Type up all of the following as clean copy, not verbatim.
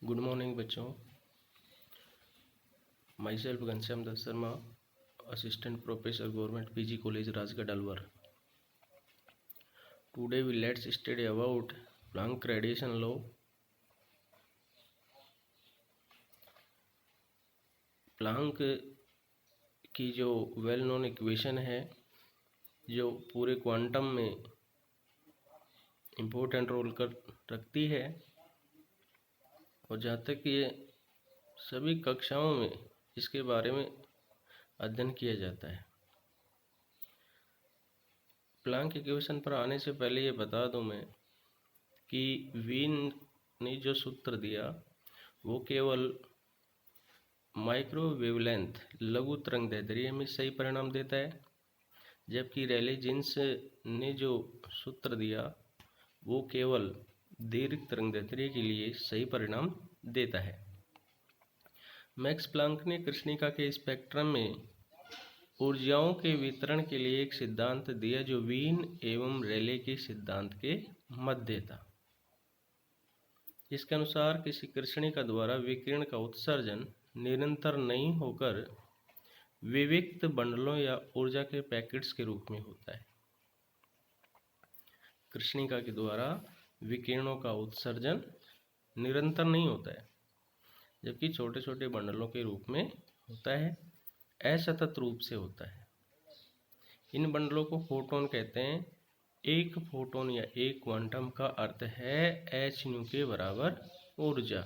Good morning बच्चों। Myself Ghanshyam Datt Sharma, assistant professor government PG college Rajgarh Alwar. Today we let's study about Planck radiation law. Planck की जो well known equation है, जो पूरे quantum में important role कर रखती है, और जहाँ तक ये सभी कक्षाओं में इसके बारे में अध्ययन किया जाता है। प्लैंक इक्वेशन पर आने से पहले ये बता दूं मैं कि वीन ने जो सूत्र दिया वो केवल माइक्रो वेवलेंथ लघु तरंग दैर्ध्य में सही परिणाम देता है, जबकि रेले जीन्स ने जो सूत्र दिया वो केवल दीर्घ तरंग दैर्ध्य के लिए सही परिणाम देता है। मैक्स प्लैंक ने कृष्णिका के स्पेक्ट्रम में ऊर्जाओं के वितरण के लिए एक सिद्धांत दिया जो वीन एवं रेले के सिद्धांत के मध्य था। इसके अनुसार किसी कृष्णिका द्वारा विकिरण का उत्सर्जन निरंतर नहीं होकर विविक्त बंडलों या ऊर्जा के पैकेट्स के रूप में होता है। कृष्णिका के द्वारा विकिरणों का उत्सर्जन निरंतर नहीं होता है, जबकि छोटे छोटे बंडलों के रूप में होता है, असतत रूप से होता है। इन बंडलों को फोटोन कहते हैं। एक फोटोन या एक क्वांटम का अर्थ है h न्यू के बराबर ऊर्जा।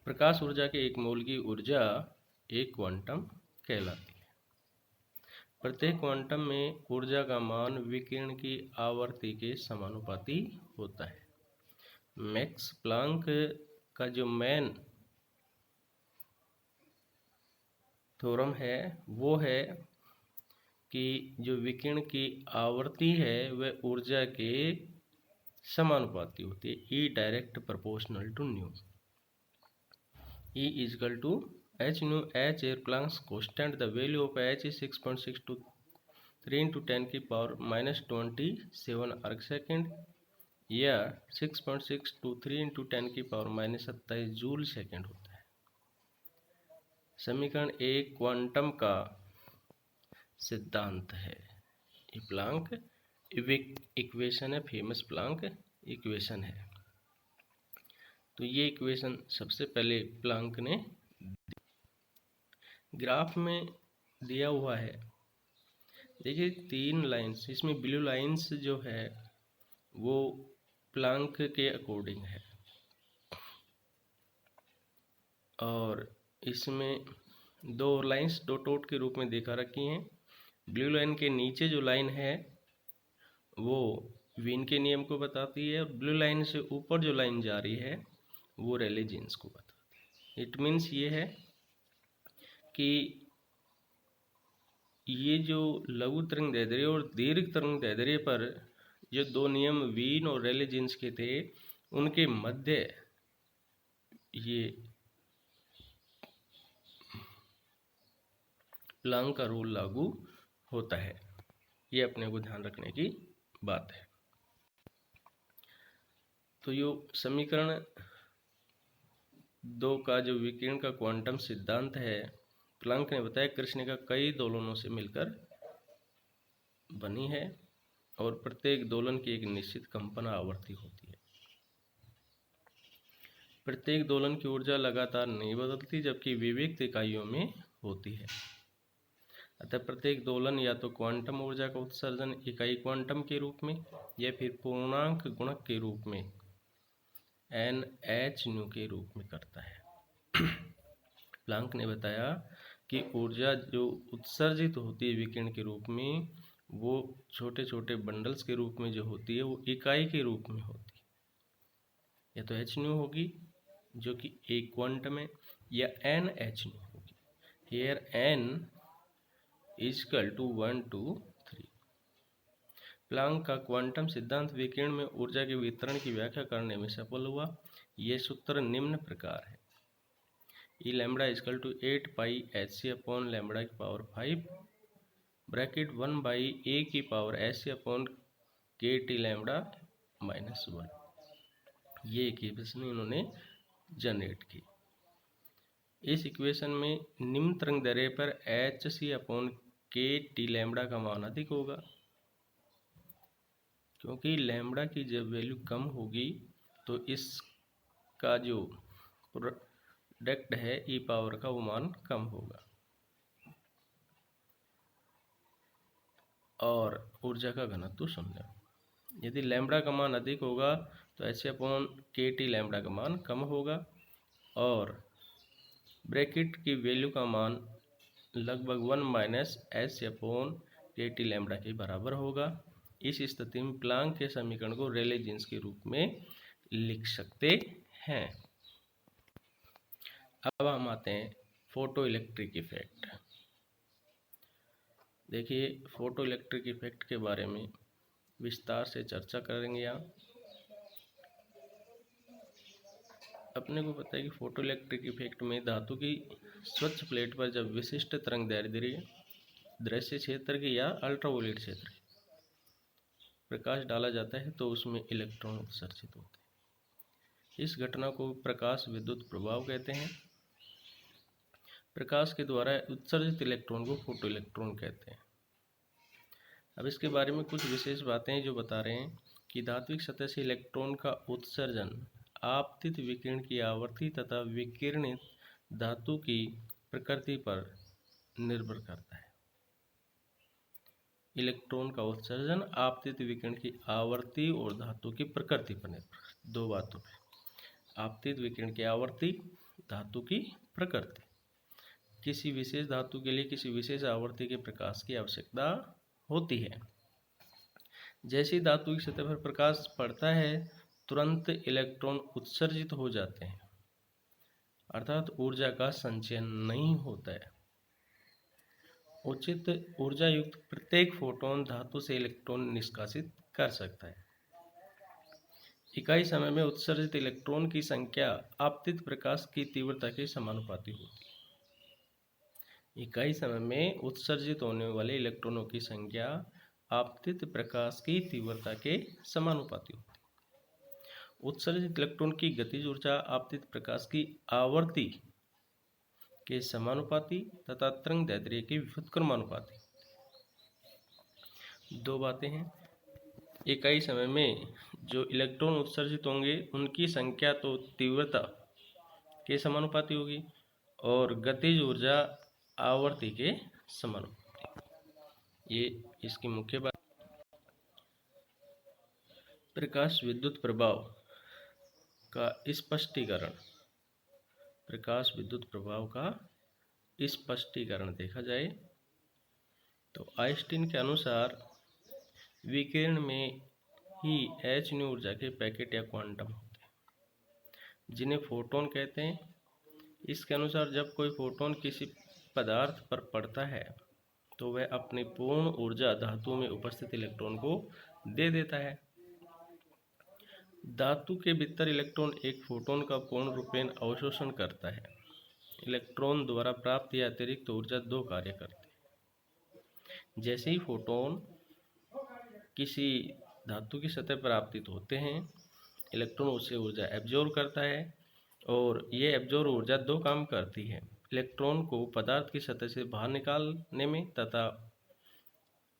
प्रकाश ऊर्जा के एक मोल की ऊर्जा एक क्वांटम कहलाती है। प्रत्येक क्वांटम में ऊर्जा का मान विकिरण की आवृत्ति के समानुपाती होता है। मैक्स प्लैंक का जो मेन थ्योरम है वो है कि जो विकिरण की आवृत्ति है वह ऊर्जा के समानुपाती होती है। E direct proportional to nu. E is equal to h nu h where Planck's constant. The value of h is 6.623 into 10 की पावर -27 अर्ग सेकेंड या 6.623 into 10 की पावर -27 जूल सेकेंड होता है। समीकरण एक क्वांटम का सिद्धांत है। ये प्लैंक इक्वेशन है, फेमस प्लैंक इक्वेशन है। तो ये इक्वेशन सबसे पहले प्लैंक ने ग्राफ में दिया हुआ है। देखिए 3 लाइंस, इसमें ब्लू लाइंस जो है वो प्लैंक के अकॉर्डिंग है, और इसमें 2 लाइंस डॉट के रूप में दिखा रखी हैं। ब्लू लाइन के नीचे जो लाइन है वो वीन के नियम को बताती है, और ब्लू लाइन से ऊपर जो लाइन जा रही है वो रेले जीन्स को बताती है। इट मीन्स ये है कि ये जो लघु तरंग दैर्ध्य और दीर्घ तरंग दैर्ध्य पर जो 2 नियम वीन और रेले जीन्स के थे, उनके मध्य ये प्लैंक का रूल लागू होता है। ये अपने को ध्यान रखने की बात है। तो ये समीकरण 2 का जो विकिरण का क्वांटम सिद्धांत है, प्लैंक ने बताया कृष्णिका कई दोलनों से मिलकर बनी है, और प्रत्येक दोलन की एक निश्चित कंपन आवृत्ति होती है। प्रत्येक दोलन की ऊर्जा लगातार नहीं बदलती, जबकि विविक्त इकाइयों में होती है। अतः प्रत्येक दोलन या तो क्वांटम ऊर्जा का उत्सर्जन इकाई क्वांटम के रूप में या फिर पूर्णांक गुणक के रूप में NH न्यू के रूप में करता है। प्लैंक ने बताया कि ऊर्जा जो उत्सर्जित होती है विकिरण के रूप में, वो छोटे छोटे बंडल्स के रूप में जो होती है वो इकाई के रूप में होती है। या तो h न्यू होगी जो कि एक क्वांटम है, या NH न्यू होगी। Here n equal to 1 2 3। Planck का क्वांटम सिद्धांत विकिरण में ऊर्जा के वितरण की व्याख्या करने में सफल हुआ। ये सूत्र निम्न प्रकार है। E lambda equal to 8 pi HC upon lambda की पावर 5 ब्रैकेट 1 बाई A की power HC upon KT lambda -1। ये इक्वेशन इन्होंने जनरेट की। इस इक्वेशन में निम्न तरंग दैर्ध्य पर hc/k लैम्बडा का मान अधिक होगा, क्योंकि लैम्बडा की जब वैल्यू कम होगी तो इसका जो प्रोडक्ट है ई पावर का वो मान कम होगा और ऊर्जा का घनत्व शून्य। यदि लैम्बडा का मान अधिक होगा तो hc/k लैम्बडा का मान कम होगा और ब्रैकेट की वैल्यू का मान लगभग 1 - hc/k लैम्बडा के बराबर होगा। इस स्थिति में प्लांक के समीकरण को रेले जीन्स के रूप में लिख सकते हैं। अब हम आते हैं फोटो इलेक्ट्रिक इफेक्ट। देखिए, फोटो इलेक्ट्रिक इफेक्ट के बारे में विस्तार से चर्चा करेंगे यहाँ। अपने को पता है कि फोटो इलेक्ट्रिक इफेक्ट में धातु की स्वच्छ प्लेट पर जब विशिष्ट तरंग दैर्ध्य दृश्य क्षेत्र की या अल्ट्रावायलेट क्षेत्र की प्रकाश डाला जाता है तो उसमें इलेक्ट्रॉन उत्सर्जित होते हैं। इस घटना को प्रकाश विद्युत प्रभाव कहते हैं। प्रकाश के द्वारा उत्सर्जित इलेक्ट्रॉन को फोटो इलेक्ट्रॉन कहते हैं। अब इसके बारे में कुछ विशेष बातें जो बता रहे हैं कि धात्विक सतह से इलेक्ट्रॉन का उत्सर्जन आपतित विकिरण की आवृत्ति तथा विकिरणित धातु की प्रकृति पर निर्भर करता है। इलेक्ट्रॉन का उत्सर्जन आपतित विकिरण की आवृत्ति और धातु की प्रकृति पर निर्भर करता है। दो बातों पे, आपतित विकिरण की आवृत्ति, धातु की प्रकृति। किसी विशेष धातु के लिए किसी विशेष आवृत्ति के प्रकाश की आवश्यकता होती है। जैसी धातु की सतह पर प्रकाश पड़ता है तुरंत इलेक्ट्रॉन उत्सर्जित हो जाते हैं, अर्थात ऊर्जा का संचयन नहीं होता है। उचित ऊर्जा युक्त प्रत्येक फोटोन धातु से इलेक्ट्रॉन निष्कासित कर सकता है। इकाई समय में उत्सर्जित इलेक्ट्रॉन की संख्या आपतित प्रकाश की तीव्रता के समानुपाती होती है। इकाई समय में उत्सर्जित होने वाले इलेक्ट्रॉनों की संख्या आपतित प्रकाश की तीव्रता के समानुपाती होती है। उत्सर्जित इलेक्ट्रॉन की गतिज ऊर्जा आपतित प्रकाश की आवृत्ति के समानुपाती तथा तरंग दैर्ध्य के व्युत्क्रमानुपाती। दो बातें हैं, इकाई समय में जो इलेक्ट्रॉन उत्सर्जित होंगे उनकी संख्या तो तीव्रता के समानुपाती होगी और गतिज ऊर्जा आवर्ती के समानुपाती। ये इसकी मुख्य बात। प्रकाश विद्युत प्रभाव का स्पष्टीकरण। प्रकाश विद्युत प्रभाव का स्पष्टीकरण देखा जाए तो आइंस्टीन के अनुसार विकिरण में ही h न्यू ऊर्जा के पैकेट या क्वांटम होते हैं, जिन्हें फोटोन कहते हैं। इसके अनुसार जब कोई फोटोन किसी पदार्थ पर पड़ता है तो वह अपनी पूर्ण ऊर्जा धातु में उपस्थित इलेक्ट्रॉन को दे देता है। धातु के भीतर इलेक्ट्रॉन एक फोटोन का पूर्ण रूपेण अवशोषण करता है। इलेक्ट्रॉन द्वारा प्राप्त यह अतिरिक्त ऊर्जा दो कार्य करती है। जैसे ही फोटोन किसी धातु की सतह पर आपतित होते हैं, इलेक्ट्रॉन उससे ऊर्जा एब्जॉर्ब करता है और ये एब्जॉर्ब ऊर्जा दो काम करती है। इलेक्ट्रॉन को पदार्थ की सतह से बाहर निकालने में तथा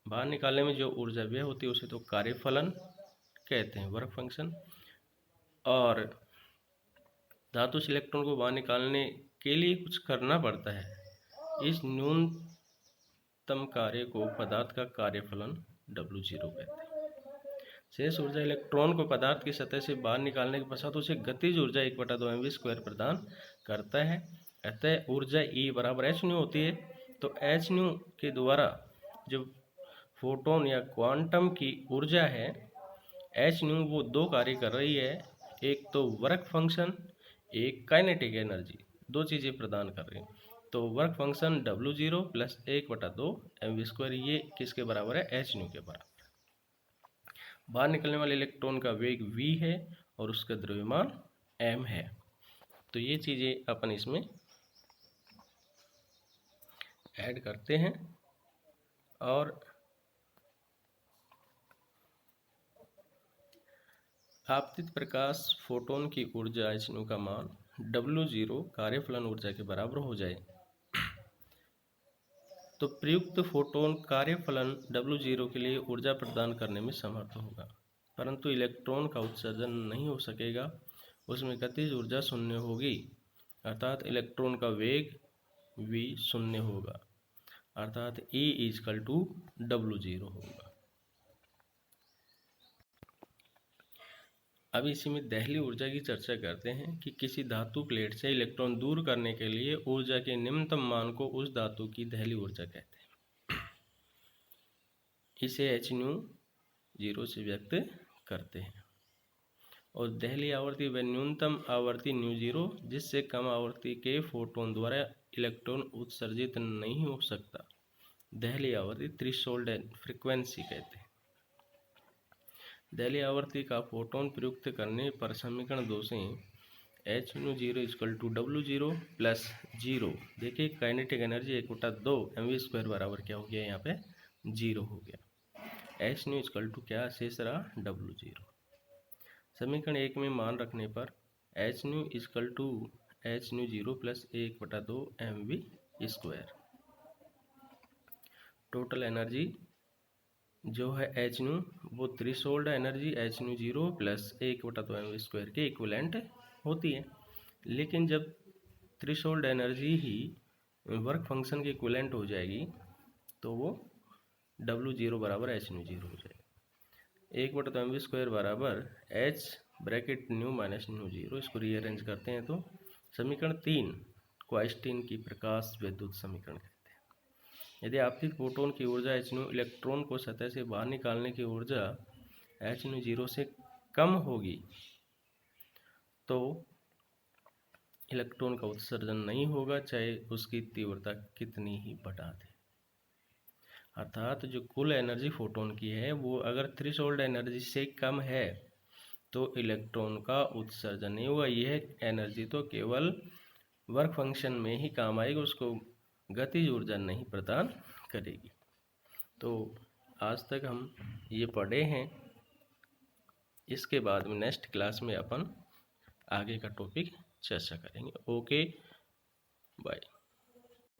बाहर निकालने में जो ऊर्जा व्यय होती है उसे तो कार्यफलन कहते हैं, वर्क फंक्शन। और धातु से इलेक्ट्रॉन को बाहर निकालने के लिए कुछ करना पड़ता है। इस न्यूनतम कार्य को पदार्थ का कार्यफलन W0 कहते हैं। शेष ऊर्जा इलेक्ट्रॉन को पदार्थ की सतह से बाहर निकालने के पश्चात उसे गतिज ऊर्जा 1/2 mv² प्रदान करता है। अतः ऊर्जा E बराबर h न्यू होती है। तो h न्यू के द्वारा जो फोटोन या क्वांटम की ऊर्जा है h न्यू वो दो कार्य कर रही है, एक तो वर्क फंक्शन, एक काइनेटिक एनर्जी, दो चीज़ें प्रदान कर रही है। तो वर्क फंक्शन W0 + 1/2 mv², ये किसके बराबर है? h न्यू के बराबर। बाहर निकलने वाले इलेक्ट्रॉन का वेग v है और उसका द्रव्यमान m है। तो ये चीज़ें अपन इसमें ऐड करते हैं और आपतित प्रकाश फोटोन की ऊर्जा hν का मान W0 कार्यफलन ऊर्जा के बराबर हो जाए तो प्रयुक्त फोटोन कार्यफलन W0 के लिए ऊर्जा प्रदान करने में समर्थ होगा, परंतु इलेक्ट्रॉन का उत्सर्जन नहीं हो सकेगा, उसमें गतिज ऊर्जा शून्य होगी, अर्थात इलेक्ट्रॉन का वेग v शून्य होगा, अर्थात E = W0 होगा। अब इसी में दहली ऊर्जा की चर्चा करते हैं कि किसी धातु प्लेट से इलेक्ट्रॉन दूर करने के लिए ऊर्जा के निम्नतम मान को उस धातु की दहली ऊर्जा कहते हैं। इसे hν 0 से व्यक्त करते हैं। और दहली आवृत्ति व न्यूनतम आवृत्ति ν0 जिससे कम आवृत्ति के फोटोन द्वारा इलेक्ट्रॉन उत्सर्जित नहीं हो सकता, दहली आवृत्ति थ्रेशोल्ड फ्रीक्वेंसी कहते हैं। दहली आवृत्ति का फोटोन प्रयुक्त करने पर समीकरण 2 से hν 0 = W0 प्लस 0, देखिए काइनेटिक एनर्जी 1/2 mv² बराबर क्या हो गया, यहाँ पे 0 हो गया। hν = क्या शेष रहा W0। समीकरण 1 में मान रखने पर hν = hν 0 plus 1/2 mv²। Total energy जो है hν वो threshold energy hν 0 plus 1/2 mv² के इक्विवेलेंट होती है, लेकिन जब थ्रेशोल्ड एनर्जी ही वर्क फंक्शन के इक्विवेलेंट हो जाएगी तो वो W0 बराबर hν 0 हो जाएगा। 1/2 mv² बराबर h ब्रैकेट ν माइनस ν 0, इसको रीअरेंज करते हैं तो समीकरण 3 को आइंस्टीन की प्रकाश विद्युत समीकरण कहते हैं। यदि आपतित फोटोन की ऊर्जा hν इलेक्ट्रॉन को सतह से बाहर निकालने की ऊर्जा hν 0 से कम होगी तो इलेक्ट्रॉन का उत्सर्जन नहीं होगा, चाहे उसकी तीव्रता कितनी ही बढ़ा दे। अर्थात जो कुल एनर्जी फोटोन की है वो अगर थ्रेशोल्ड एनर्जी से कम है तो इलेक्ट्रॉन का उत्सर्जन नहीं होगा। यह एनर्जी तो केवल वर्क फंक्शन में ही काम आएगी, उसको गतिज ऊर्जा नहीं प्रदान करेगी। तो आज तक हम ये पढ़े हैं, इसके बाद में नेक्स्ट क्लास में अपन आगे का टॉपिक चर्चा करेंगे। Okay, bye.